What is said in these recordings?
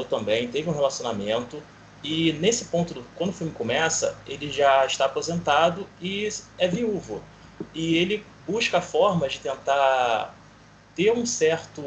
também, teve um relacionamento, e nesse ponto, quando o filme começa, ele já está aposentado e é viúvo. E ele busca formas de tentar ter um certo...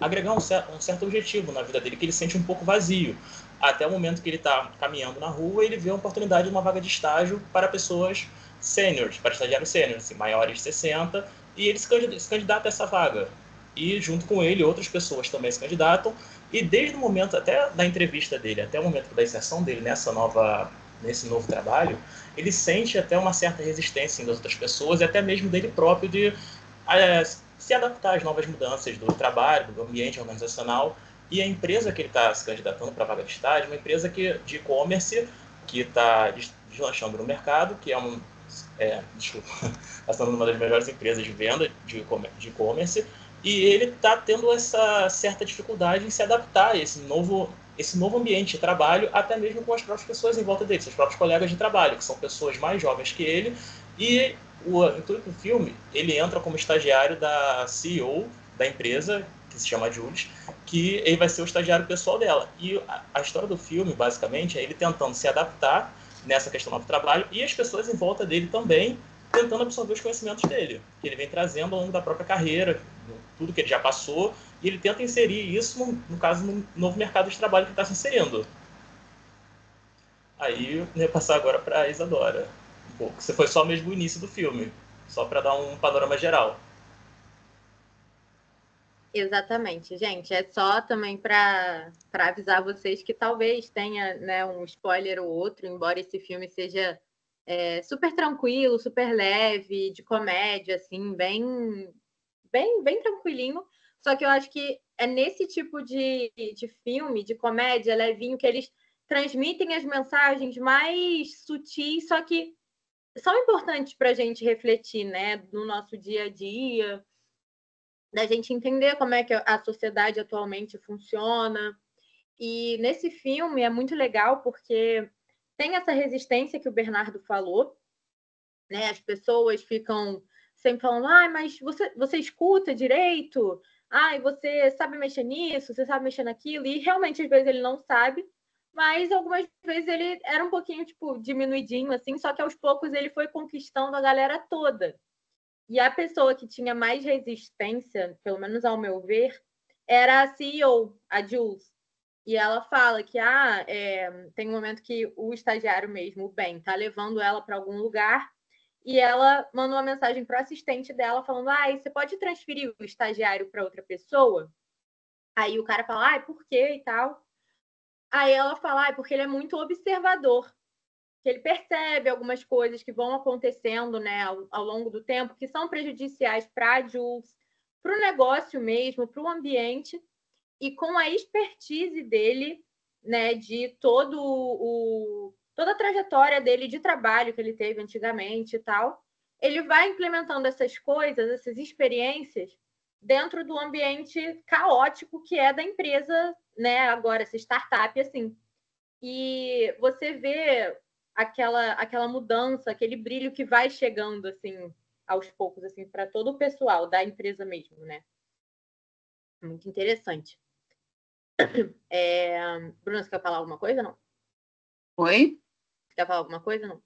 agregar um certo objetivo na vida dele, que ele sente um pouco vazio. Até o momento que ele está caminhando na rua, ele vê a oportunidade de uma vaga de estágio para pessoas sêniores, para estagiários sêniores, assim, maiores de 60, e ele se candidata a essa vaga. E junto com ele, outras pessoas também se candidatam, e desde o momento até da entrevista dele, até o momento da inserção dele nesse novo trabalho, ele sente até uma certa resistência das outras pessoas e até mesmo dele próprio de se adaptar às novas mudanças do trabalho, do ambiente organizacional. E a empresa que ele está se candidatando para a vaga de estágio é uma empresa de e-commerce que está deslanchando no mercado, que desculpa, está sendo uma das melhores empresas de venda de e-commerce, e ele está tendo essa certa dificuldade em se adaptar a esse novo ambiente de trabalho, até mesmo com as próprias pessoas em volta dele, seus próprios colegas de trabalho, que são pessoas mais jovens que ele, e o intuito do filme, ele entra como estagiário da CEO da empresa, que se chama Jules, que ele vai ser o estagiário pessoal dela. E a história do filme, basicamente, é ele tentando se adaptar nessa questão do trabalho e as pessoas em volta dele também tentando absorver os conhecimentos dele, que ele vem trazendo ao longo da própria carreira, tudo que ele já passou, e ele tenta inserir isso, no caso, no novo mercado de trabalho que está se inserindo. Aí eu ia passar agora para a Isadora. Um pouco. Você foi só mesmo o início do filme, só para dar um panorama geral. Exatamente, gente. É só também para avisar vocês que talvez tenha, né, um spoiler ou outro, embora esse filme seja super tranquilo, super leve, de comédia, assim, bem tranquilinho. Só que eu acho que é nesse tipo de filme, de comédia, levinho, que eles transmitem as mensagens mais sutis, só que são importantes para a gente refletir, né, no nosso dia a dia, da gente entender como é que a sociedade atualmente funciona. E nesse filme é muito legal porque tem essa resistência que o Bernardo falou, né? As pessoas ficam sempre falando, mas você escuta direito? Você sabe mexer nisso? Você sabe mexer naquilo? E realmente, às vezes, ele não sabe, mas algumas vezes ele era um pouquinho, tipo, diminuidinho, assim, só que aos poucos ele foi conquistando a galera toda. E a pessoa que tinha mais resistência, pelo menos ao meu ver, era a CEO, a Jules. E ela fala que tem um momento que o estagiário mesmo, o Ben, tá levando ela para algum lugar e ela manda uma mensagem para o assistente dela falando: você pode transferir o estagiário para outra pessoa? Aí o cara fala: por quê e tal? Aí ela fala: porque ele é muito observador, que ele percebe algumas coisas que vão acontecendo, né, ao longo do tempo, que são prejudiciais para a Jules, para o negócio mesmo, para o ambiente, e com a expertise dele, né, de toda a trajetória dele de trabalho que ele teve antigamente e tal, ele vai implementando essas coisas, essas experiências, dentro do ambiente caótico que é da empresa, né, agora, essa startup, assim. E você vê aquela mudança, aquele brilho que vai chegando, assim, aos poucos, assim, para todo o pessoal da empresa mesmo, né? Muito interessante. Bruna, você quer falar alguma coisa, não? Oi? Quer falar alguma coisa, não?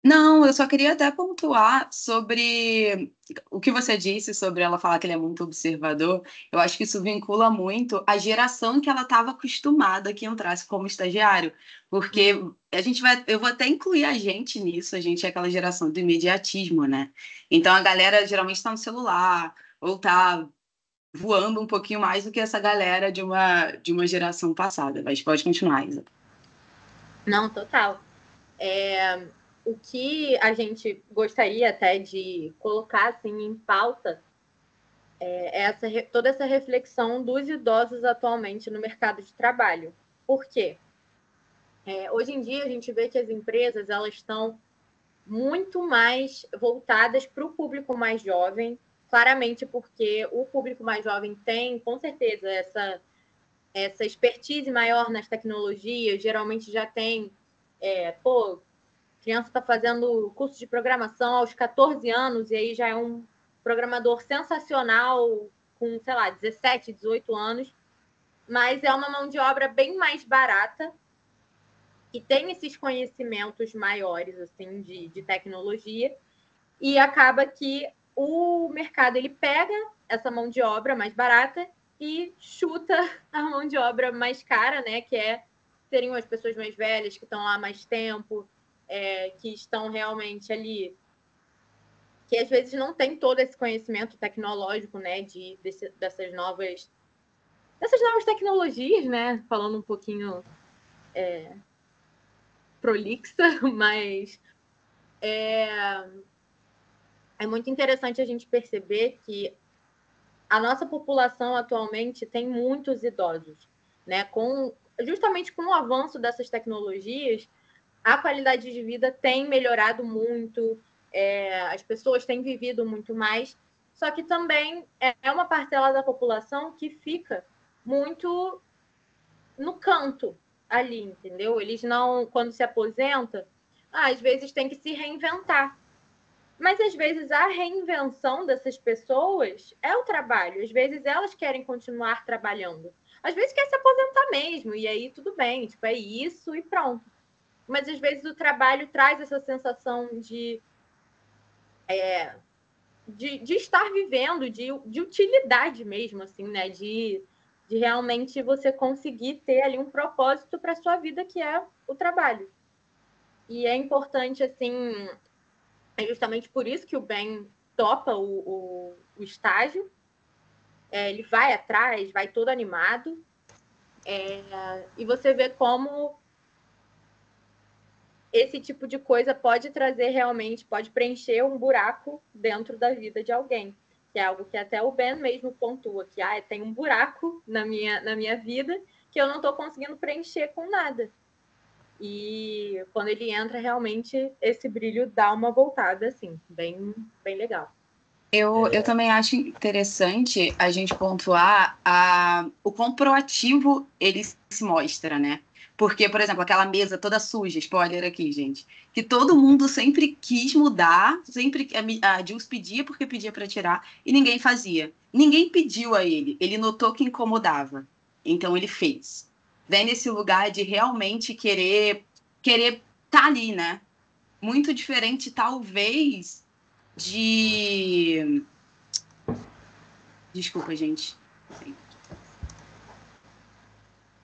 Não, eu só queria até pontuar sobre o que você disse sobre ela falar que ele é muito observador. Eu acho que isso vincula muito a geração que ela estava acostumada que entrasse como estagiário, porque eu vou até incluir a gente nisso, a gente é aquela geração do imediatismo, né? Então a galera geralmente está no celular ou está voando um pouquinho mais do que essa galera de uma geração passada. Mas pode continuar, Isa. Não, total. O que a gente gostaria até de colocar assim, em pauta toda essa reflexão dos idosos atualmente no mercado de trabalho. Por quê? Hoje em dia, a gente vê que as empresas elas estão muito mais voltadas para o público mais jovem, claramente porque o público mais jovem tem, com certeza, essa expertise maior nas tecnologias, geralmente já tem, criança está fazendo curso de programação aos 14 anos e aí já é um programador sensacional com, sei lá, 17, 18 anos. mas é uma mão de obra bem mais barata e tem esses conhecimentos maiores assim de tecnologia, e acaba que o mercado ele pega essa mão de obra mais barata e chuta a mão de obra mais cara, né? Que seriam as pessoas mais velhas que estão lá há mais tempo, que estão realmente ali, que às vezes não tem todo esse conhecimento tecnológico, né? Dessas novas tecnologias, né? Falando um pouquinho prolixa, mas é muito interessante a gente perceber que a nossa população atualmente tem muitos idosos, né? Justamente com o avanço dessas tecnologias, a qualidade de vida tem melhorado muito, as pessoas têm vivido muito mais, só que também é uma parcela da população que fica muito no canto ali, entendeu? Eles não, quando se aposenta, às vezes tem que se reinventar. Mas às vezes a reinvenção dessas pessoas é o trabalho. Às vezes elas querem continuar trabalhando. Às vezes quer se aposentar mesmo, e aí tudo bem, tipo, é isso e pronto. Mas às vezes o trabalho traz essa sensação de estar vivendo, de utilidade mesmo, assim, né? De realmente você conseguir ter ali um propósito para a sua vida, que é o trabalho. E é importante, assim, é justamente por isso que o Ben topa o estágio. Ele vai atrás, vai todo animado. E você vê como esse tipo de coisa pode trazer realmente, pode preencher um buraco dentro da vida de alguém. Que é algo que até o Ben mesmo pontua, que tem um buraco na minha vida que eu não estou conseguindo preencher com nada. E quando ele entra, realmente, esse brilho dá uma voltada, assim, bem, bem legal. Eu também acho interessante a gente pontuar o quão proativo ele se mostra, né? Porque, por exemplo, aquela mesa toda suja, spoiler aqui, gente, que todo mundo sempre quis mudar, sempre a Jules pedia porque pedia para tirar e ninguém fazia. Ninguém pediu a ele notou que incomodava, então ele fez. Vem nesse lugar de realmente querer tá ali, né? Muito diferente, talvez, de... Desculpa, gente.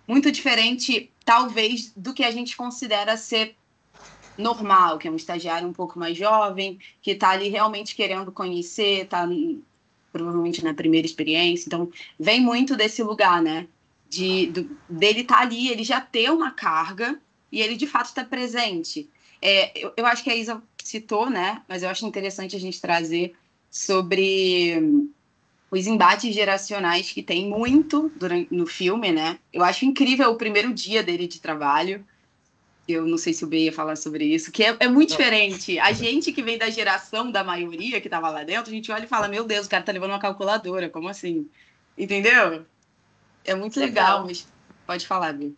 Muito diferente, talvez, do que a gente considera ser normal, que é um estagiário um pouco mais jovem, que está ali realmente querendo conhecer, está provavelmente na primeira experiência. Então, vem muito desse lugar, né? Dele estar ali, ele já ter uma carga e ele, de fato, está presente. Eu acho que a Isa citou, né? Mas eu acho interessante a gente trazer sobre os embates geracionais que tem muito no filme, né? Eu acho incrível o primeiro dia dele de trabalho. Eu não sei se o B ia falar sobre isso, que é muito diferente. A gente que vem da geração da maioria que estava lá dentro, a gente olha e fala, meu Deus, o cara tá levando uma calculadora, como assim? Entendeu? É muito legal, mas pode falar, B.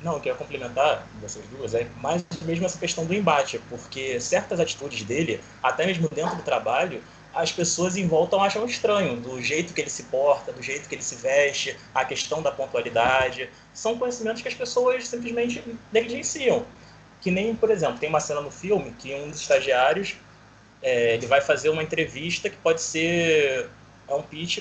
Não, eu queria complementar dessas duas, mais mesmo essa questão do embate, porque certas atitudes dele, até mesmo dentro do trabalho, as pessoas em volta acham estranho, do jeito que ele se porta, do jeito que ele se veste, a questão da pontualidade, são conhecimentos que as pessoas simplesmente negligenciam. Que nem, por exemplo, tem uma cena no filme que um dos estagiários ele vai fazer uma entrevista que pode ser um pitch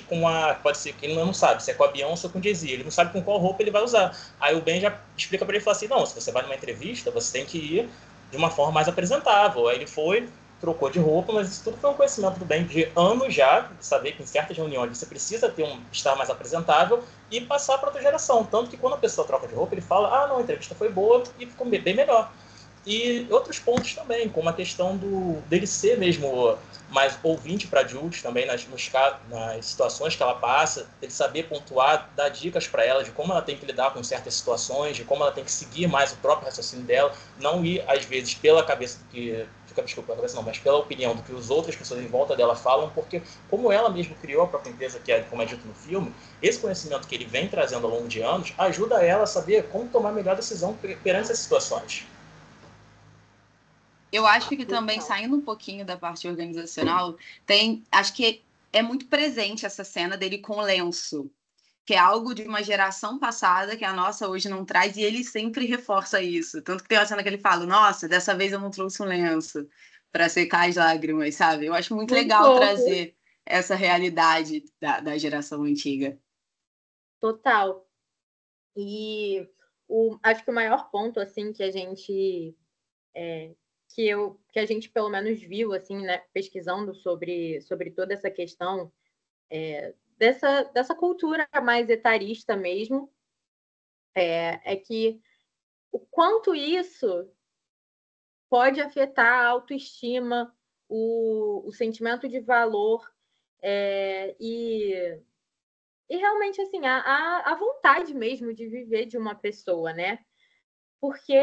pode ser que ele não sabe se é com a Beyoncé ou com o Jay-Z, ele não sabe com qual roupa ele vai usar. Aí o Ben já explica para ele, fala assim, não, se você vai numa entrevista, você tem que ir de uma forma mais apresentável. Aí ele foi, trocou de roupa, mas isso tudo foi um conhecimento do Ben de anos já, de saber que em certas reuniões você precisa estar mais apresentável e passar para outra geração. Tanto que quando a pessoa troca de roupa, ele fala, não, a entrevista foi boa e ficou bem melhor. E outros pontos também, como a questão dele ser mesmo mais ouvinte para Jules também nas situações que ela passa, ele saber pontuar, dar dicas para ela de como ela tem que lidar com certas situações, de como ela tem que seguir mais o próprio raciocínio dela, não ir às vezes pela cabeça mas pela opinião do que as outras pessoas em volta dela falam, porque como ela mesma criou a própria empresa, que como é dito no filme, esse conhecimento que ele vem trazendo ao longo de anos ajuda ela a saber como tomar a melhor decisão perante essas situações. Eu acho que também, saindo um pouquinho da parte organizacional, acho que é muito presente essa cena dele com o lenço. que é algo de uma geração passada que a nossa hoje não traz, e ele sempre reforça isso. Tanto que tem uma cena que ele fala, nossa, dessa vez eu não trouxe um lenço para secar as lágrimas, sabe? Eu acho muito Muito legal fofo. trazer essa realidade da geração antiga. Total. E acho que o maior ponto, assim, que a gente... que a gente pelo menos viu, assim, né, pesquisando sobre toda essa questão dessa cultura mais etarista mesmo, é que o quanto isso pode afetar a autoestima, o sentimento de valor e realmente, assim, a vontade mesmo de viver de uma pessoa, né? Porque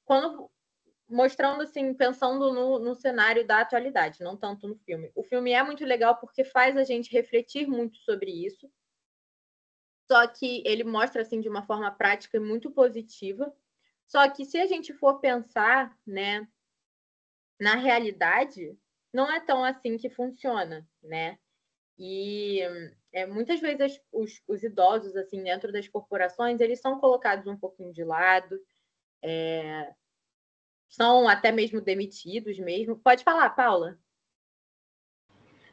quando mostrando, assim, pensando no cenário da atualidade, não tanto no filme. O filme é muito legal porque faz a gente refletir muito sobre isso, só que ele mostra, assim, de uma forma prática e muito positiva. Só que se a gente for pensar, né, na realidade, não é tão assim que funciona, né? E muitas vezes os idosos, assim, dentro das corporações, eles são colocados um pouquinho de lado, são até mesmo demitidos mesmo. Pode falar, Paula.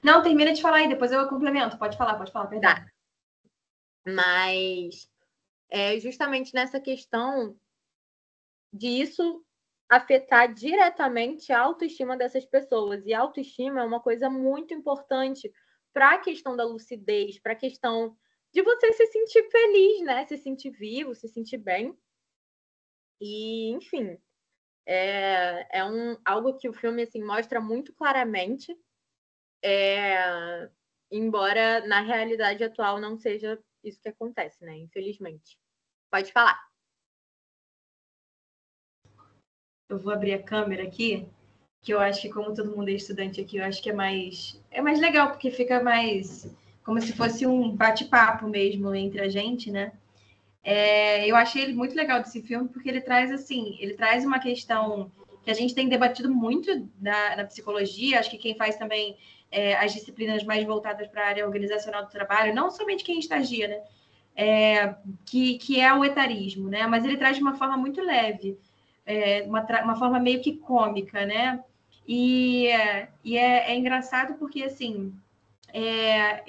Não, termina de falar aí, depois eu complemento. Pode falar, perdão. Tá. Mas é justamente nessa questão de isso afetar diretamente a autoestima dessas pessoas. E a autoestima é uma coisa muito importante para a questão da lucidez, para a questão de você se sentir feliz, né? Se sentir vivo, se sentir bem. E, enfim, algo que o filme assim, mostra muito claramente, embora na realidade atual não seja isso que acontece, né? Infelizmente. Pode falar. Eu vou abrir a câmera aqui, que eu acho que como todo mundo é estudante aqui, eu acho que é mais legal, porque fica mais como se fosse um bate-papo mesmo entre a gente, né? Eu achei ele muito legal desse filme, porque ele traz uma questão que a gente tem debatido muito na psicologia, acho que quem faz também as disciplinas mais voltadas para a área organizacional do trabalho, não somente quem estagia, né? Que é o etarismo, né? Mas ele traz de uma forma muito leve, uma forma meio que cômica, né? E é engraçado porque, assim,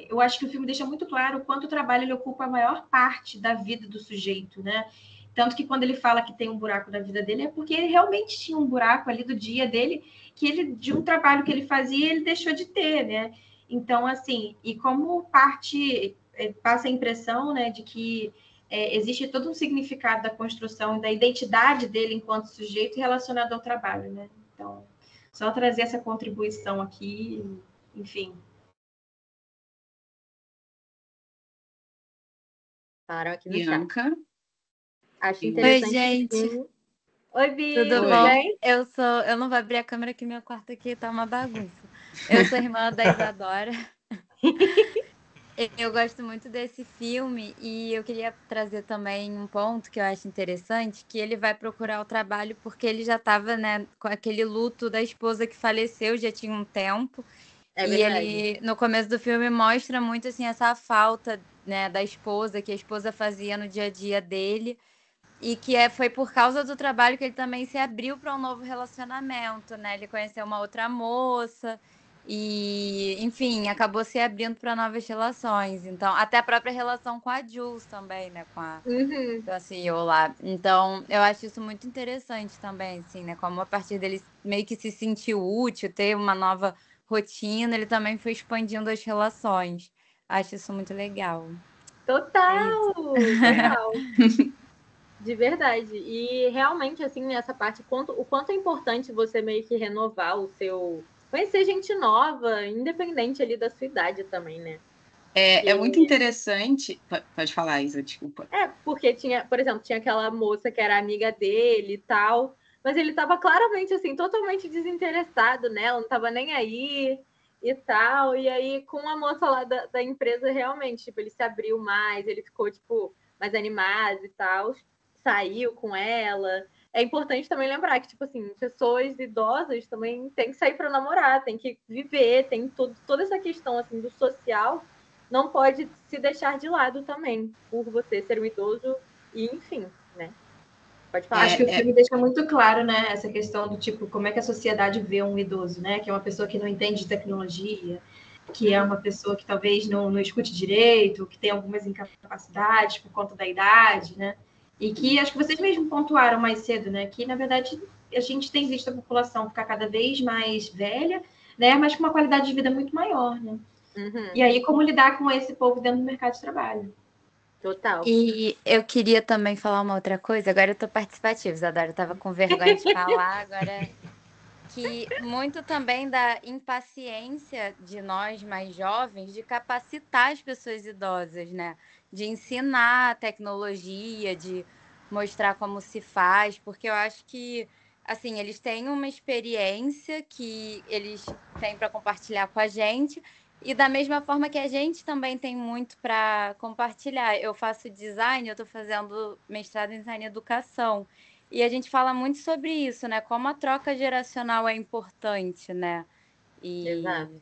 eu acho que o filme deixa muito claro o quanto o trabalho ele ocupa a maior parte da vida do sujeito, né? Tanto que quando ele fala que tem um buraco na vida dele, é porque ele realmente tinha um buraco ali do dia dele, que ele, de um trabalho que ele fazia, ele deixou de ter, né? Então, assim, e como parte passa a impressão, né, de que existe todo um significado da construção da identidade dele enquanto sujeito relacionado ao trabalho, né? Então, só trazer essa contribuição aqui, enfim. Param aqui no Bianca. chat. Acho Oi, interessante. Oi, gente. Oi, Bi, Tudo tudo bom? bem? Eu não vou abrir a câmera que meu quarto aqui tá uma bagunça. Eu sou irmã da Isadora. Eu gosto muito desse filme e eu queria trazer também um ponto que eu acho interessante, que ele vai procurar o trabalho porque ele já estava, né, com aquele luto da esposa que faleceu, já tinha um tempo. É E verdade. ele, no começo do filme, mostra muito assim essa falta, né, da esposa, que a esposa fazia no dia a dia dele. E que foi por causa do trabalho que ele também se abriu para um novo relacionamento, né? Ele conheceu uma outra moça e, enfim, acabou se abrindo para novas relações. Então, até a própria relação com a Jules também, né? Com a CEO lá. Então, eu acho isso muito interessante também, assim, né? Como a partir dele meio que se sentiu útil, ter uma nova rotina, ele também foi expandindo as relações. Acho isso muito legal. Total! Total. De verdade. E realmente, assim, nessa parte, o quanto é importante você meio que renovar o seu. Conhecer gente nova, independente ali da sua idade também, né? É muito interessante. Pode falar, Isa, desculpa. Porque tinha, por exemplo, tinha aquela moça que era amiga dele e tal, mas ele estava claramente, assim, totalmente desinteressado nela, não estava nem aí e tal. E aí, com a moça lá da empresa, realmente, tipo, ele se abriu mais, ele ficou, tipo, mais animado e tal, saiu com ela. É importante também lembrar que, tipo assim, pessoas idosas também têm que sair para namorar, tem que viver, tem toda essa questão, assim, do social. não pode se deixar de lado também, por você ser um idoso e, enfim, né? Pode falar. Acho que o filme deixa muito claro, né, essa questão do tipo, como é que a sociedade vê um idoso, né? Que é uma pessoa que não entende de tecnologia, que é uma pessoa que talvez não escute direito, que tem algumas incapacidades por conta da idade, né? E que acho que vocês mesmos pontuaram mais cedo, né? Que, na verdade, a gente tem visto a população ficar cada vez mais velha, né? Mas com uma qualidade de vida muito maior, né? E aí, como lidar com esse povo dentro do mercado de trabalho? Total. E eu queria também falar uma outra coisa. Agora eu tô participativa, Isadora. Eu tava com vergonha de falar, agora que muito também da impaciência de nós mais jovens de capacitar as pessoas idosas, né? De ensinar a tecnologia, de mostrar como se faz, porque eu acho que assim, eles têm uma experiência que eles têm para compartilhar com a gente, e da mesma forma que a gente também tem muito para compartilhar. Eu faço design, eu estou fazendo mestrado em design e educação. E a gente fala muito sobre isso, né? Como a troca geracional é importante, né? E Exato.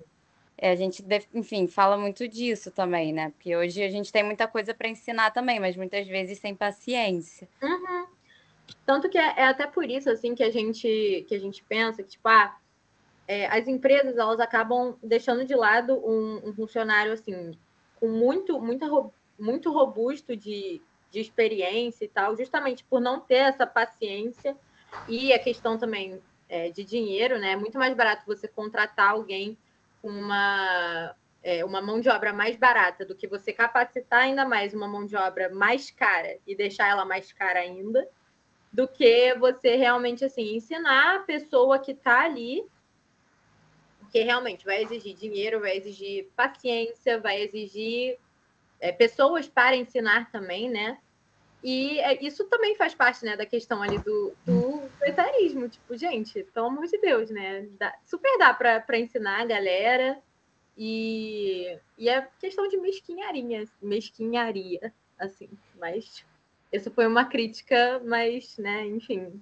a gente, enfim, fala muito disso também, né? Porque hoje a gente tem muita coisa para ensinar também, mas muitas vezes sem paciência. Tanto que é até por isso, assim, que a gente pensa que, tipo, as empresas, elas acabam deixando de lado um funcionário, assim, com muito robusto de experiência e tal, justamente por não ter essa paciência e a questão também de dinheiro, né? É muito mais barato você contratar alguém com uma mão de obra mais barata do que você capacitar ainda mais uma mão de obra mais cara e deixar ela mais cara ainda, do que você realmente, assim, ensinar a pessoa que está ali, porque realmente vai exigir dinheiro, vai exigir paciência, vai exigir pessoas para ensinar também, né? E isso também faz parte, né, da questão ali do etarismo. Tipo, gente, pelo amor de Deus, né? Super dá para ensinar a galera. E é questão de mesquinharia, assim. Mas isso foi uma crítica, mas, né, enfim.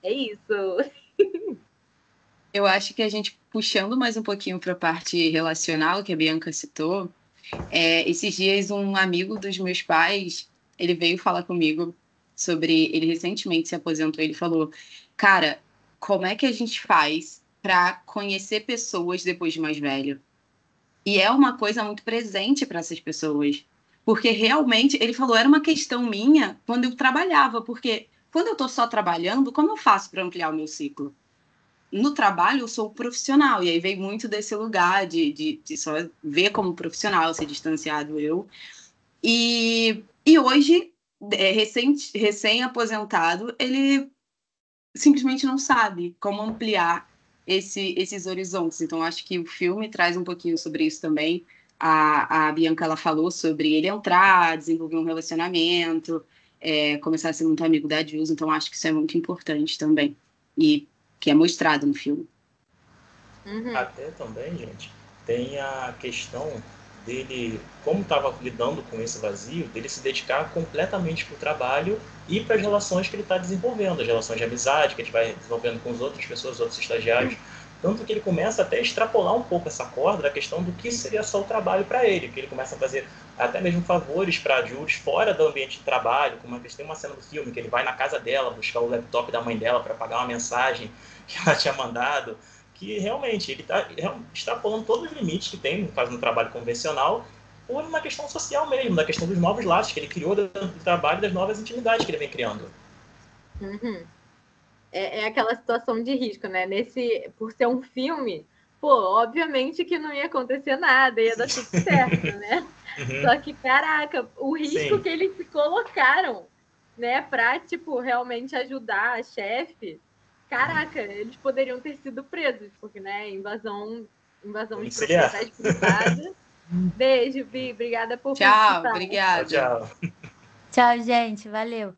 É isso. Eu acho que a gente, puxando mais um pouquinho para a parte relacional, que a Bianca citou, esses dias um amigo dos meus pais, ele veio falar comigo sobre, ele recentemente se aposentou, ele falou, cara, como é que a gente faz para conhecer pessoas depois de mais velho? E é uma coisa muito presente para essas pessoas, porque realmente, ele falou, era uma questão minha quando eu trabalhava, porque quando eu estou só trabalhando, como eu faço para ampliar o meu ciclo? No trabalho eu sou profissional, e aí veio muito desse lugar de só ver como profissional, ser distanciado eu. E hoje, recém-aposentado, ele simplesmente não sabe como ampliar esses horizontes. Então, acho que o filme traz um pouquinho sobre isso também. A Bianca, ela falou sobre ele entrar, desenvolver um relacionamento, começar a ser muito amigo da Jules, então acho que isso é muito importante também. E que é mostrado no filme. Até também, gente, tem a questão dele, como estava lidando com esse vazio, dele se dedicar completamente para o trabalho e para as relações que ele está desenvolvendo, as relações de amizade que ele vai desenvolvendo com as outras pessoas, os outros estagiários. Tanto que ele começa até a extrapolar um pouco essa corda da questão do que seria só o trabalho para ele, que ele começa a fazer até mesmo favores para a Jules fora do ambiente de trabalho, como a tem uma cena do filme que ele vai na casa dela buscar o laptop da mãe dela para pagar uma mensagem que ela tinha mandado, que realmente ele está extrapolando todos os limites que tem, no caso, no trabalho convencional, por uma questão social mesmo, da questão dos novos laços que ele criou dentro do trabalho, das novas intimidades que ele vem criando. É aquela situação de risco, né? Por ser um filme, pô, obviamente que não ia acontecer nada, ia dar tudo certo, né? Só que, caraca, o risco Sim. que eles se colocaram, né, pra, tipo, realmente ajudar a chefe, caraca, eles poderiam ter sido presos, porque, né, invasão de propriedade privada. Beijo, Bi, obrigada por Tchau, participar. obrigada. Tchau. Tchau, gente, valeu.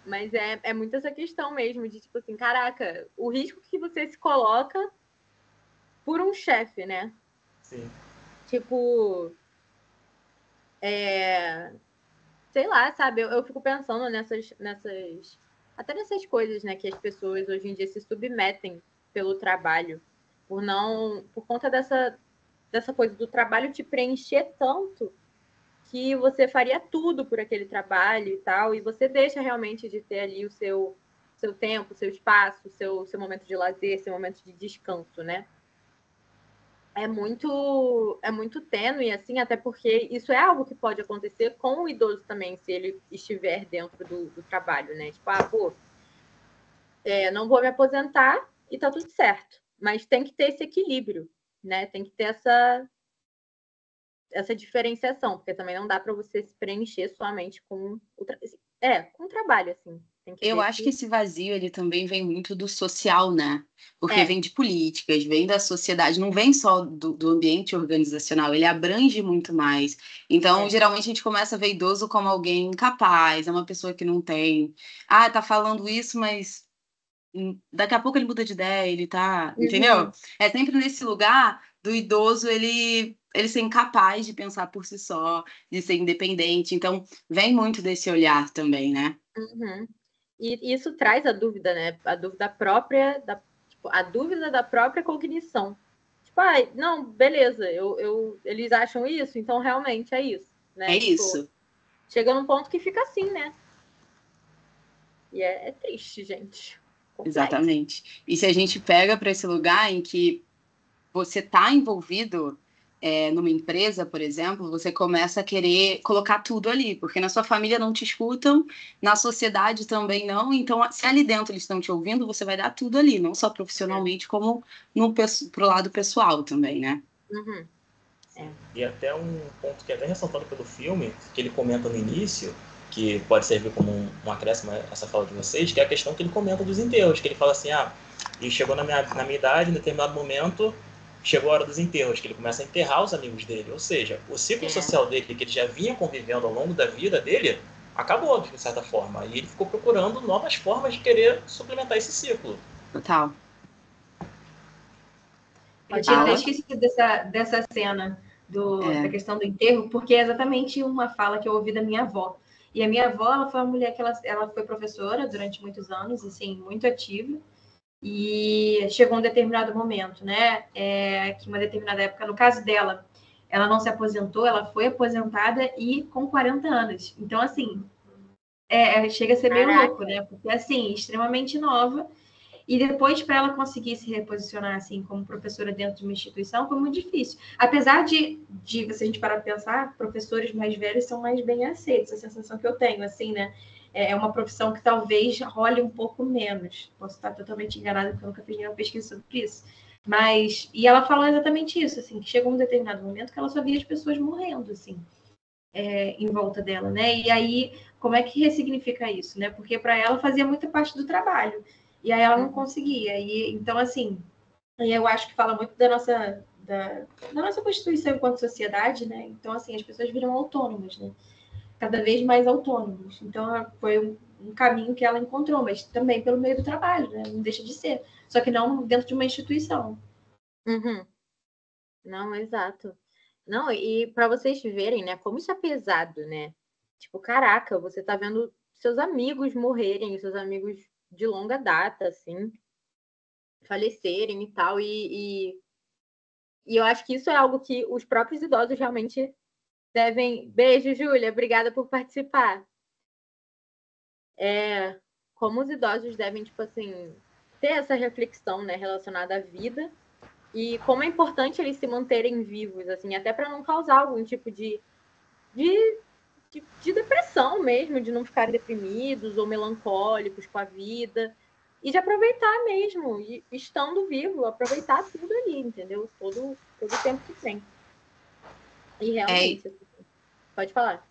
Mas é muito essa questão mesmo de, tipo assim, caraca, o risco que você se coloca por um chefe, né? Sim. Tipo, sei lá, sabe? Eu fico pensando até nessas coisas, né, que as pessoas hoje em dia se submetem pelo trabalho. Por conta dessa coisa do trabalho te preencher tanto que você faria tudo por aquele trabalho e tal, e você deixa realmente de ter ali o seu tempo, o seu espaço, o seu momento de lazer, seu momento de descanso, né? É muito tênue, assim, até porque isso é algo que pode acontecer com o idoso também, se ele estiver dentro do trabalho, né? Tipo, não vou me aposentar e tá tudo certo. Mas tem que ter esse equilíbrio, né? Tem que ter essa diferenciação, porque também não dá para você se preencher somente com com o trabalho, assim. Tem que Eu ver acho que esse vazio, ele também vem muito do social, né? Porque É. vem de políticas, vem da sociedade, não vem só do ambiente organizacional, ele abrange muito mais. Então, geralmente, a gente começa a ver idoso como alguém incapaz, é uma pessoa que não tem... Ah, tá falando isso, mas daqui a pouco ele muda de ideia, ele tá... Entendeu? É sempre nesse lugar do idoso, ele ser incapaz de pensar por si só, de ser independente. Então, vem muito desse olhar também, né? Uhum. E isso traz a dúvida, né? A dúvida própria, a dúvida da própria cognição. Tipo, não, beleza, eles acham isso, então realmente é isso, né? É isso. Chega num ponto que fica assim, né? E é triste, gente. Complexo. Exatamente. E se a gente pega para esse lugar em que você está envolvido numa empresa, por exemplo, você começa a querer colocar tudo ali, porque na sua família não te escutam, na sociedade também não, então se ali dentro eles estão te ouvindo, você vai dar tudo ali, não só profissionalmente, como pro lado pessoal também, né? Uhum. E até um ponto que é até ressaltado pelo filme, que ele comenta no início, que pode servir como um acréscimo a essa fala de vocês, que é a questão que ele comenta dos enterros, que ele fala assim, e chegou na minha idade, em determinado momento, chegou a hora dos enterros, que ele começa a enterrar os amigos dele, ou seja, o ciclo social dele, que ele já vinha convivendo ao longo da vida dele, acabou, de certa forma, e ele ficou procurando novas formas de querer suplementar esse ciclo. Total. Eu tinha até esquecido dessa cena da questão do enterro, porque é exatamente uma fala que eu ouvi da minha avó. E a minha avó, ela foi uma mulher que ela foi professora durante muitos anos, assim, muito ativa. E chegou um determinado momento, né? Que uma determinada época, no caso dela, ela não se aposentou, ela foi aposentada e com 40 anos. Então, assim, chega a ser meio louco, né? Porque, assim, extremamente nova. E depois, para ela conseguir se reposicionar assim como professora dentro de uma instituição, foi muito difícil. Apesar de se a gente parar para pensar, professores mais velhos são mais bem aceitos, a sensação que eu tenho, assim, né? É uma profissão que talvez role um pouco menos. Posso estar totalmente enganada, porque eu nunca fiz nenhuma pesquisa sobre isso. Mas, e ela falou exatamente isso, assim, que chegou um determinado momento que ela só via as pessoas morrendo, assim, em volta dela, né? E aí, como é que ressignifica isso, né? Porque para ela fazia muita parte do trabalho. E aí ela não conseguia. Então, assim, eu acho que fala muito da nossa constituição enquanto sociedade, né? Então, assim, as pessoas viram autônomas, né? Cada vez mais autônomas. Então, foi um caminho que ela encontrou, mas também pelo meio do trabalho, né? Não deixa de ser. Só que não dentro de uma instituição. Uhum. Não, exato. Não, e para vocês verem, né, como isso é pesado, né? Tipo, caraca, você tá vendo seus amigos morrerem, seus amigos de longa data, assim, falecerem e tal, e eu acho que isso é algo que os próprios idosos realmente devem... Beijo, Júlia, obrigada por participar. Como os idosos devem, tipo assim, ter essa reflexão, né, relacionada à vida e como é importante eles se manterem vivos, assim, até para não causar algum tipo de depressão mesmo, de não ficarem deprimidos ou melancólicos com a vida, e de aproveitar mesmo, e estando vivo, aproveitar tudo ali, entendeu? Todo o tempo que tem. E realmente, pode falar.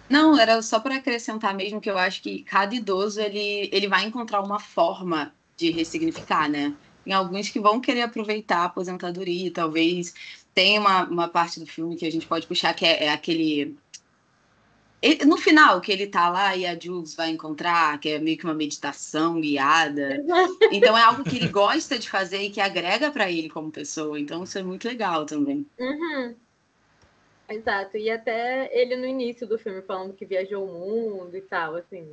Não, era só para acrescentar mesmo que eu acho que cada idoso ele vai encontrar uma forma de ressignificar, né? Tem alguns que vão querer aproveitar a aposentadoria, talvez tem uma parte do filme que a gente pode puxar que é aquele... No final, que ele tá lá e a Jules vai encontrar, que é meio que uma meditação guiada. Então é algo que ele gosta de fazer e que agrega para ele como pessoa. Então isso é muito legal também. Uhum. Exato. E até ele no início do filme falando que viajou o mundo e tal, assim.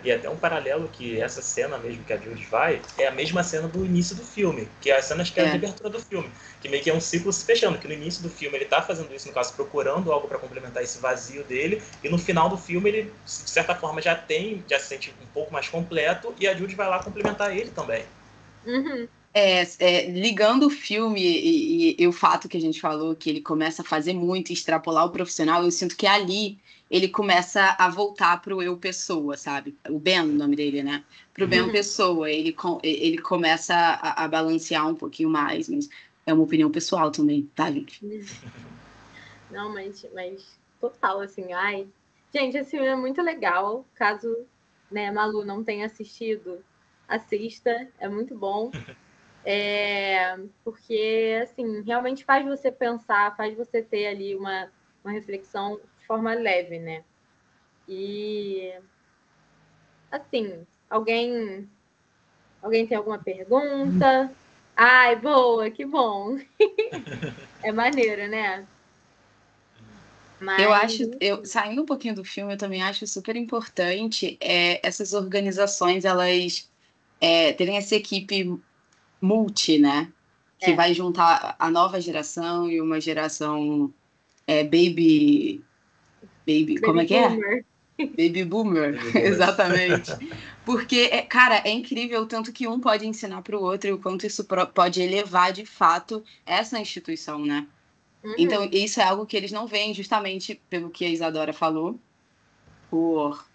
E até um paralelo que essa cena mesmo que a Judy vai é a mesma cena do início do filme, que é a cena que é a de abertura do filme, que meio que é um ciclo se fechando, que no início do filme ele tá fazendo isso, no caso, procurando algo para complementar esse vazio dele, e no final do filme ele, de certa forma, já se sente um pouco mais completo, e a Judy vai lá complementar ele também. Uhum. Ligando o filme e o fato que a gente falou, que ele começa a fazer muito, extrapolar o profissional, eu sinto que ali ele começa a voltar pro eu pessoa, sabe? O Ben, o nome dele, né? Pro Ben pessoa. Ele começa a balancear um pouquinho mais, mas é uma opinião pessoal também, tá, gente? Não, mas total, assim, ai. Gente, esse filme é muito legal. Caso, né, Malu não tenha assistido, assista, é muito bom. Porque, assim, realmente faz você pensar, faz você ter ali uma reflexão de forma leve, né? E, assim, alguém tem alguma pergunta? Ai, boa, que bom. É maneiro, né? Eu acho, saindo um pouquinho do filme, eu também acho super importante essas organizações, elas terem essa equipe multi, né? Que vai juntar a nova geração e uma geração baby, como é que boomer. Baby boomer, exatamente. Porque, cara, é incrível o tanto que um pode ensinar para o outro e o quanto isso pode elevar, de fato, essa instituição, né? Então, isso é algo que eles não veem justamente pelo que a Isadora falou, por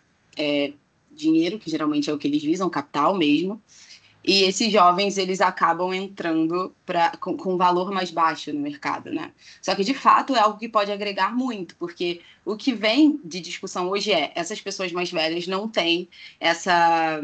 dinheiro, que geralmente é o que eles visam, capital mesmo. E esses jovens, eles acabam entrando com um valor mais baixo no mercado, né? Só que, de fato, é algo que pode agregar muito, porque o que vem de discussão hoje essas pessoas mais velhas não têm essa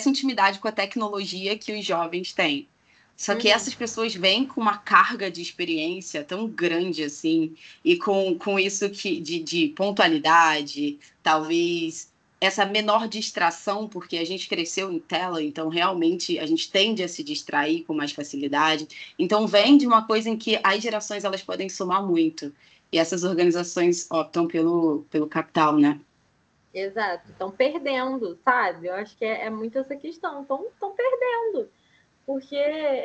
intimidade com a tecnologia que os jovens têm. Só que essas pessoas vêm com uma carga de experiência tão grande, assim, e com isso de pontualidade, talvez essa menor distração, porque a gente cresceu em tela, então realmente a gente tende a se distrair com mais facilidade. Então vem de uma coisa em que as gerações elas podem somar muito. E essas organizações optam pelo capital, né? Exato. Estão perdendo, sabe? Eu acho que é muito essa questão. Estão perdendo. Porque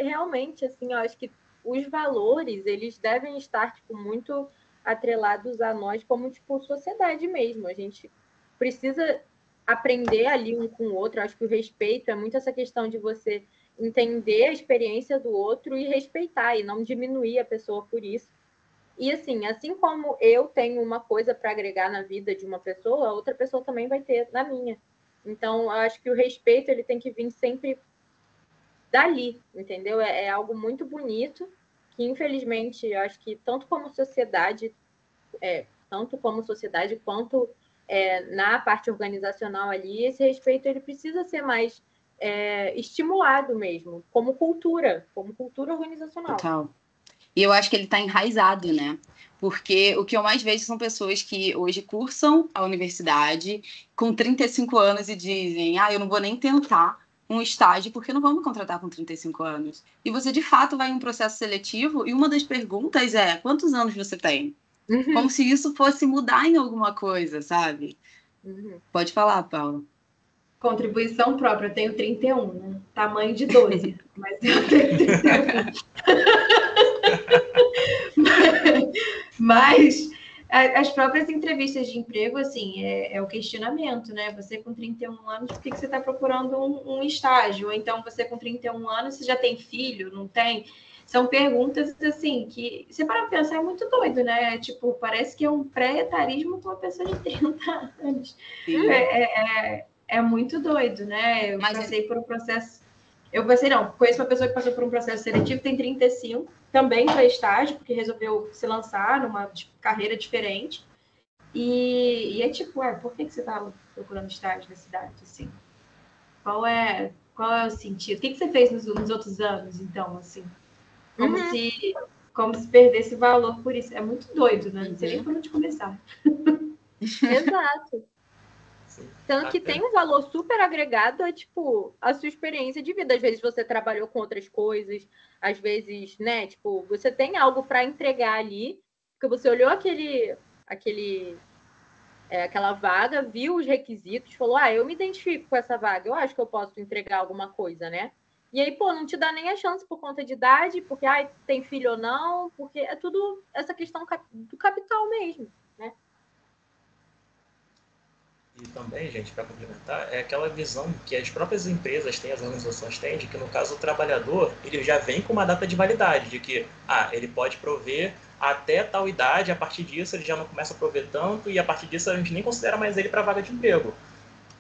realmente, assim, eu acho que os valores, eles devem estar, tipo, muito atrelados a nós como, tipo, sociedade mesmo. A gente precisa aprender ali um com o outro. Eu acho que o respeito é muito essa questão de você entender a experiência do outro e respeitar, e não diminuir a pessoa por isso. E assim como eu tenho uma coisa para agregar na vida de uma pessoa, a outra pessoa também vai ter na minha. Então, eu acho que o respeito ele tem que vir sempre dali, entendeu? É algo muito bonito que, infelizmente, eu acho que tanto como sociedade quanto na parte organizacional ali, esse respeito ele precisa ser mais estimulado mesmo, como cultura organizacional. Total. E eu acho que ele está enraizado, né? Porque o que eu mais vejo são pessoas que hoje cursam a universidade com 35 anos e dizem: eu não vou nem tentar um estágio porque não vão me contratar com 35 anos. E você, de fato, vai em um processo seletivo e uma das perguntas é: quantos anos você tem? Como se isso fosse mudar em alguma coisa, sabe? Pode falar, Paula. Contribuição própria, eu tenho 31, né? Tamanho de 12, mas eu tenho 31. Mas as próprias entrevistas de emprego, assim, é o questionamento, né? Você com 31 anos, por que você está procurando um estágio? Ou então você com 31 anos, você já tem filho? Não tem? São perguntas, assim, que você para pensar é muito doido, né? Tipo, parece que é um pré-etarismo com uma pessoa de 30 anos. É muito doido, né? Eu passei por um processo... conheço uma pessoa que passou por um processo seletivo, tem 35, também para estágio, porque resolveu se lançar numa carreira diferente. E é tipo, por que você está procurando estágio na cidade? Assim? Qual é o sentido? O que você fez nos outros anos, então, assim? Como se perdesse valor por isso. É muito doido, né? Não sei nem por onde começar. Exato. Tanto que tem um valor super agregado a, tipo, a sua experiência de vida. Às vezes você trabalhou com outras coisas, às vezes, né, tipo, você tem algo para entregar ali, porque você olhou aquele aquela vaga, viu os requisitos, falou, eu me identifico com essa vaga, eu acho que eu posso entregar alguma coisa, né? E aí, não te dá nem a chance por conta de idade, porque, tem filho ou não, porque é tudo essa questão do capital mesmo, né? E também, gente, para complementar, é aquela visão que as próprias empresas têm, as organizações têm, de que, no caso, o trabalhador, ele já vem com uma data de validade, de que, ele pode prover até tal idade, a partir disso ele já não começa a prover tanto, e a partir disso a gente nem considera mais ele para vaga de emprego.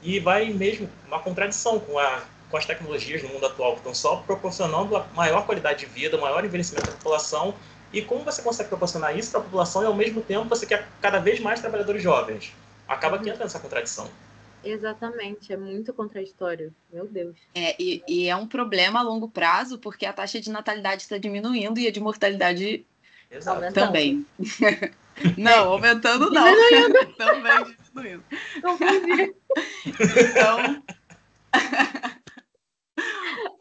E vai mesmo uma contradição com as tecnologias no mundo atual, que estão só proporcionando a maior qualidade de vida, maior envelhecimento da população, e como você consegue proporcionar isso para a população e, ao mesmo tempo, você quer cada vez mais trabalhadores jovens? Acaba que entra nessa contradição. Exatamente, é muito contraditório, meu Deus. E é um problema a longo prazo, porque a taxa de natalidade está diminuindo e a de mortalidade também. Não, aumentando não. Também diminuindo. Então...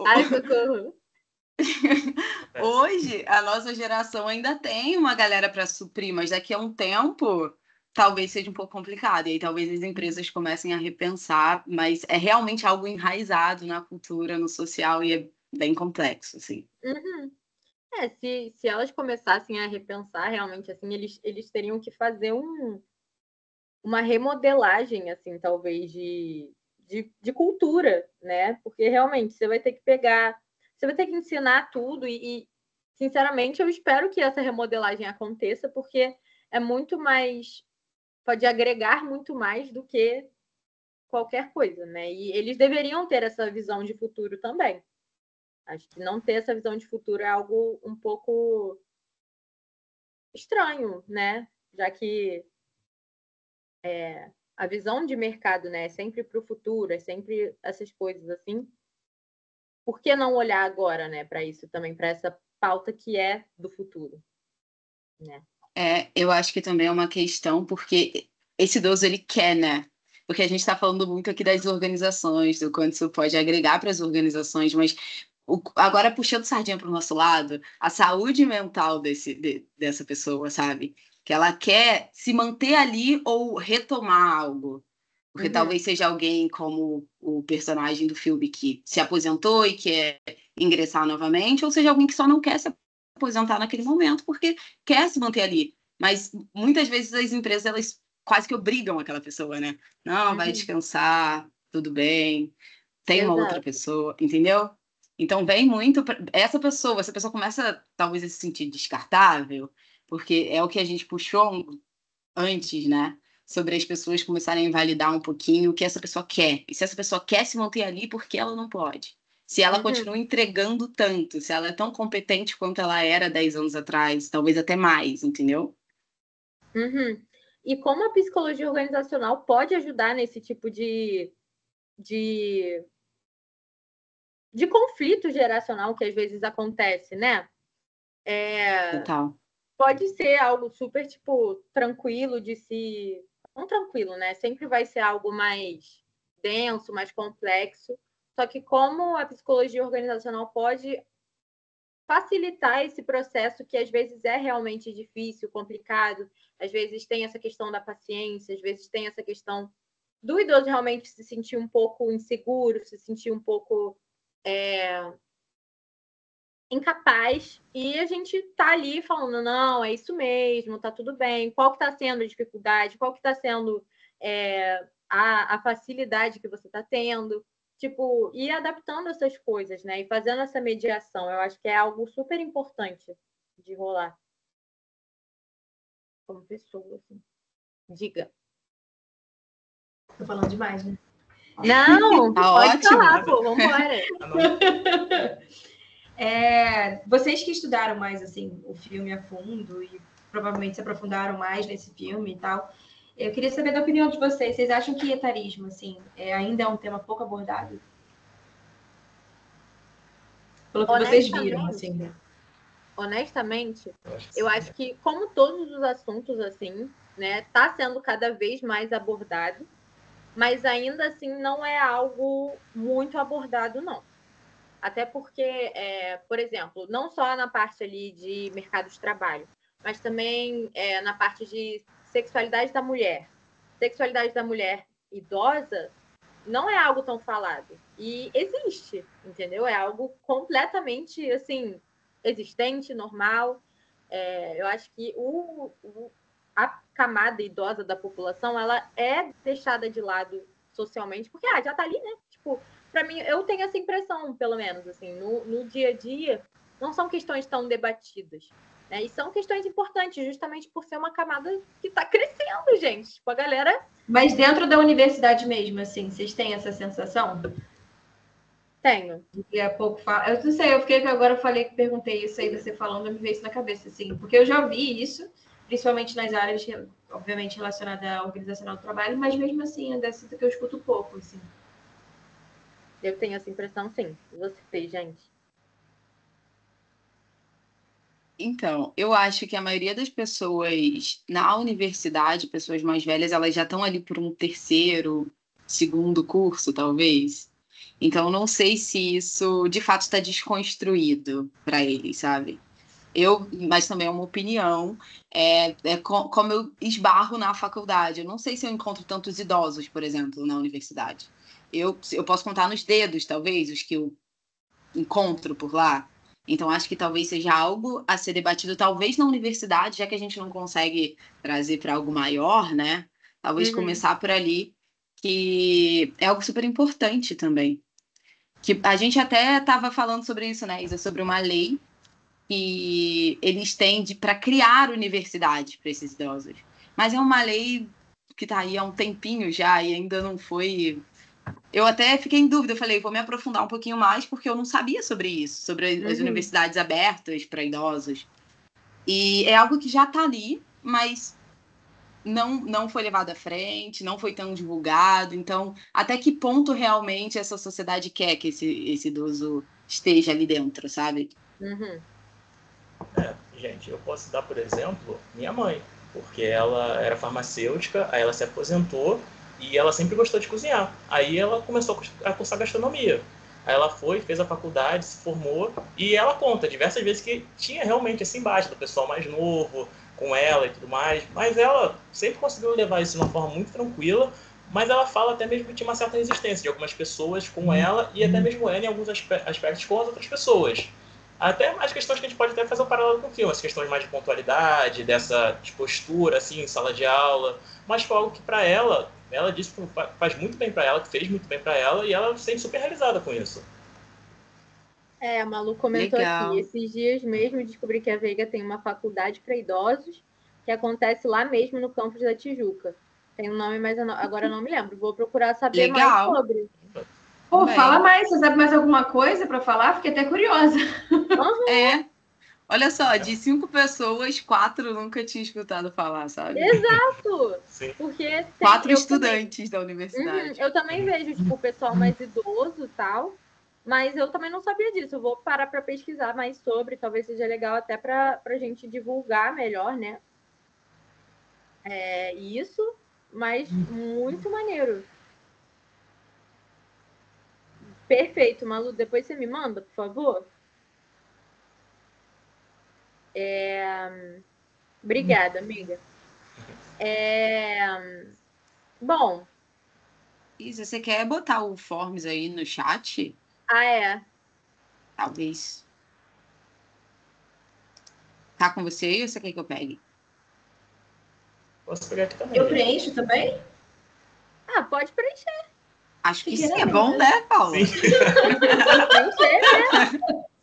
Ai, socorro. Hoje, a nossa geração ainda tem uma galera para suprir, mas daqui a um tempo talvez seja um pouco complicado. E aí talvez as empresas comecem a repensar, mas é realmente algo enraizado na cultura, no social, e é bem complexo, assim. Uhum. Se elas começassem a repensar realmente, assim, eles teriam que fazer uma remodelagem, assim, talvez, de cultura, né? Porque realmente você vai ter que você vai ter que ensinar tudo e, sinceramente, eu espero que essa remodelagem aconteça, porque é muito mais, pode agregar muito mais do que qualquer coisa, né? E eles deveriam ter essa visão de futuro também. Acho que não ter essa visão de futuro é algo um pouco estranho, né? Já que a visão de mercado, né, é sempre para o futuro, é sempre essas coisas assim. Por que não olhar agora, né, para isso também, para essa pauta que é do futuro, né? Eu acho que também é uma questão, porque esse idoso, ele quer, né? Porque a gente está falando muito aqui das organizações, do quanto isso pode agregar para as organizações, mas agora puxando sardinha para o nosso lado, a saúde mental dessa pessoa, sabe? Que ela quer se manter ali ou retomar algo. Porque talvez seja alguém como o personagem do filme que se aposentou e quer ingressar novamente, ou seja alguém que só não quer se aposentar naquele momento porque quer se manter ali. Mas muitas vezes as empresas, elas quase que obrigam aquela pessoa, né? Não, vai descansar, tudo bem, tem uma outra pessoa, entendeu? Então vem muito essa pessoa começa talvez a se sentir descartável, porque é o que a gente puxou antes, né? Sobre as pessoas começarem a invalidar um pouquinho o que essa pessoa quer. E se essa pessoa quer se manter ali, por que ela não pode? Se ela continua entregando tanto, se ela é tão competente quanto ela era 10 anos atrás, talvez até mais, entendeu? E como a psicologia organizacional pode ajudar nesse tipo de conflito geracional que às vezes acontece, né? Total. Pode ser algo super, tranquilo de se... Não tranquilo, né? Sempre vai ser algo mais denso, mais complexo. Só que como a psicologia organizacional pode facilitar esse processo que às vezes é realmente difícil, complicado, às vezes tem essa questão da paciência, às vezes tem essa questão do idoso realmente se sentir um pouco inseguro, se sentir um pouco incapaz, e a gente tá ali falando, não, é isso mesmo, tá tudo bem, qual que tá sendo a dificuldade, qual que tá sendo a facilidade que você tá tendo, ir adaptando essas coisas, né, e fazendo essa mediação, eu acho que é algo super importante de rolar. Como pessoa, assim. Diga. Tô falando demais, né? Não, tá pode ótimo. falar, pô, vambora. Vocês que estudaram mais assim o filme a fundo e provavelmente se aprofundaram mais nesse filme e tal, eu queria saber da opinião de vocês. Vocês acham que etarismo assim ainda é um tema pouco abordado? Pelo que vocês viram, assim. Honestamente, eu acho que, como todos os assuntos, assim, né, tá sendo cada vez mais abordado, mas ainda assim não é algo muito abordado, não. Até porque, por exemplo, não só na parte ali de mercado de trabalho, mas também na parte de sexualidade da mulher, sexualidade da mulher idosa não é algo tão falado. E existe, entendeu? É algo completamente, assim, existente, normal. Eu acho que a camada idosa da população, ela é deixada de lado socialmente, porque já tá ali, né? Tipo, para mim, eu tenho essa impressão, pelo menos, assim, no dia a dia, não são questões tão debatidas, né? E são questões importantes, justamente por ser uma camada que tá crescendo, gente. Tipo, a galera... Mas dentro da universidade mesmo, assim, vocês têm essa sensação? Tenho. Daqui a pouco fala. Eu não sei, eu fiquei que agora eu falei que perguntei isso aí, você falando, me veio isso na cabeça, assim, porque eu já ouvi isso, principalmente nas áreas, obviamente, relacionadas à organizacional do trabalho, mas mesmo assim, ainda sinto que eu escuto pouco, assim. Eu tenho essa impressão, sim. Você, gente? Então, eu acho que a maioria das pessoas na universidade, pessoas mais velhas, elas já estão ali por um terceiro, segundo curso, talvez. Então, não sei se isso de fato está desconstruído para eles, sabe? Mas também é uma opinião, como eu esbarro na faculdade. Eu não sei se eu encontro tantos idosos, por exemplo, na universidade. Eu posso contar nos dedos, talvez, os que eu encontro por lá. Então, acho que talvez seja algo a ser debatido, talvez na universidade, já que a gente não consegue trazer para algo maior, né? Talvez começar por ali, que é algo super importante também. Que a gente até estava falando sobre isso, né, Isa? Sobre uma lei que eles têm para criar universidade para esses idosos. Mas é uma lei que está aí há um tempinho já e ainda não foi... Eu até fiquei em dúvida, eu falei, vou me aprofundar um pouquinho mais, porque eu não sabia sobre isso, sobre as universidades abertas para idosos. E é algo que já está ali, mas não foi levado à frente, não foi tão divulgado. Então, até que ponto realmente essa sociedade quer que esse idoso esteja ali dentro, sabe? Gente, eu posso dar, por exemplo, minha mãe, porque ela era farmacêutica, aí ela se aposentou e ela sempre gostou de cozinhar. Aí ela começou a cursar gastronomia. Aí ela foi, fez a faculdade, se formou e ela conta diversas vezes que tinha realmente esse embate do pessoal mais novo com ela e tudo mais, mas ela sempre conseguiu levar isso de uma forma muito tranquila, mas ela fala até mesmo que tinha uma certa resistência de algumas pessoas com ela e até mesmo ela em alguns aspectos com as outras pessoas. Até as questões que a gente pode até fazer um paralelo com o filme, as questões mais de pontualidade, dessa de postura, assim, em sala de aula, mas foi algo que para ela disse que faz muito bem para ela, que fez muito bem para ela, e ela se sente super realizada com isso. A Malu comentou aqui, esses dias mesmo descobri que a Veiga tem uma faculdade para idosos, que acontece lá mesmo no campus da Tijuca. Tem um nome, mas agora eu não me lembro. Vou procurar saber mais sobre. Pô, fala mais. Você sabe mais alguma coisa para falar? Fiquei até curiosa. Olha só, de 5 pessoas, 4 nunca tinha escutado falar, sabe? Exato! Sim. Porque 4 estudantes da universidade. Eu também vejo, tipo, o pessoal mais idoso e tal, mas eu também não sabia disso. Eu vou parar para pesquisar mais sobre, talvez seja legal até para a gente divulgar melhor, né? Isso, mas muito maneiro. Perfeito, Malu. Depois você me manda, por favor. Obrigada, amiga. Bom. Isa, você quer botar o Forms aí no chat? Talvez. Tá com você ou você quer que eu pegue? Posso pegar aqui também. Eu preencho também? Pode preencher. Acho que sim, é bom, né, Paula? Preencher,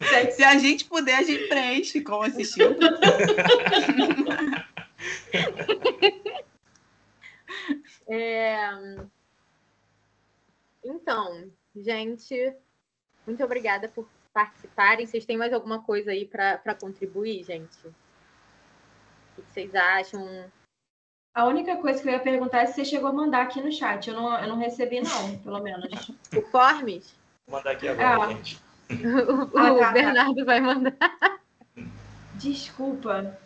né? Se a gente puder, a gente preenche como assistindo. Então, gente, muito obrigada por participarem. Vocês têm mais alguma coisa aí para contribuir, gente? O que vocês acham? A única coisa que eu ia perguntar é se você chegou a mandar aqui no chat. Eu não recebi, não, pelo menos. O Forms? Vou mandar aqui agora, gente. O Bernardo vai mandar. Desculpa.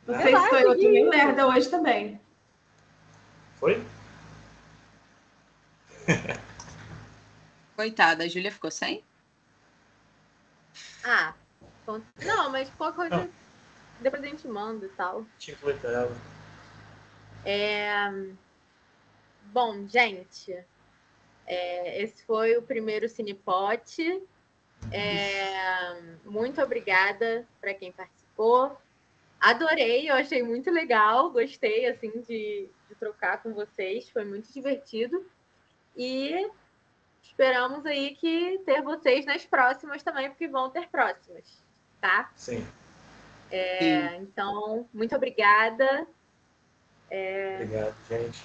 Não sei se eu tô meio lerda hoje também. Foi? Coitada, a Júlia ficou sem? Não, mas qualquer coisa depois a gente manda e tal. Te inclui pra ela. Bom, gente, esse foi o primeiro Cinepote. Muito obrigada para quem participou. Adorei, eu achei muito legal, gostei assim de trocar com vocês, foi muito divertido. E esperamos aí que ter vocês nas próximas também, porque vão ter próximas, tá? Sim. Então, muito obrigada. Obrigado, gente.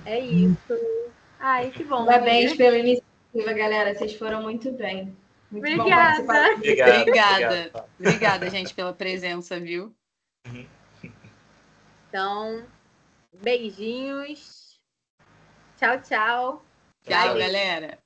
É isso. Ai, que bom. Parabéns pela iniciativa, galera. Vocês foram muito bem. Muito bom participar. Obrigada, gente, pela presença, viu? Então, beijinhos. Tchau, tchau. Tchau, galera.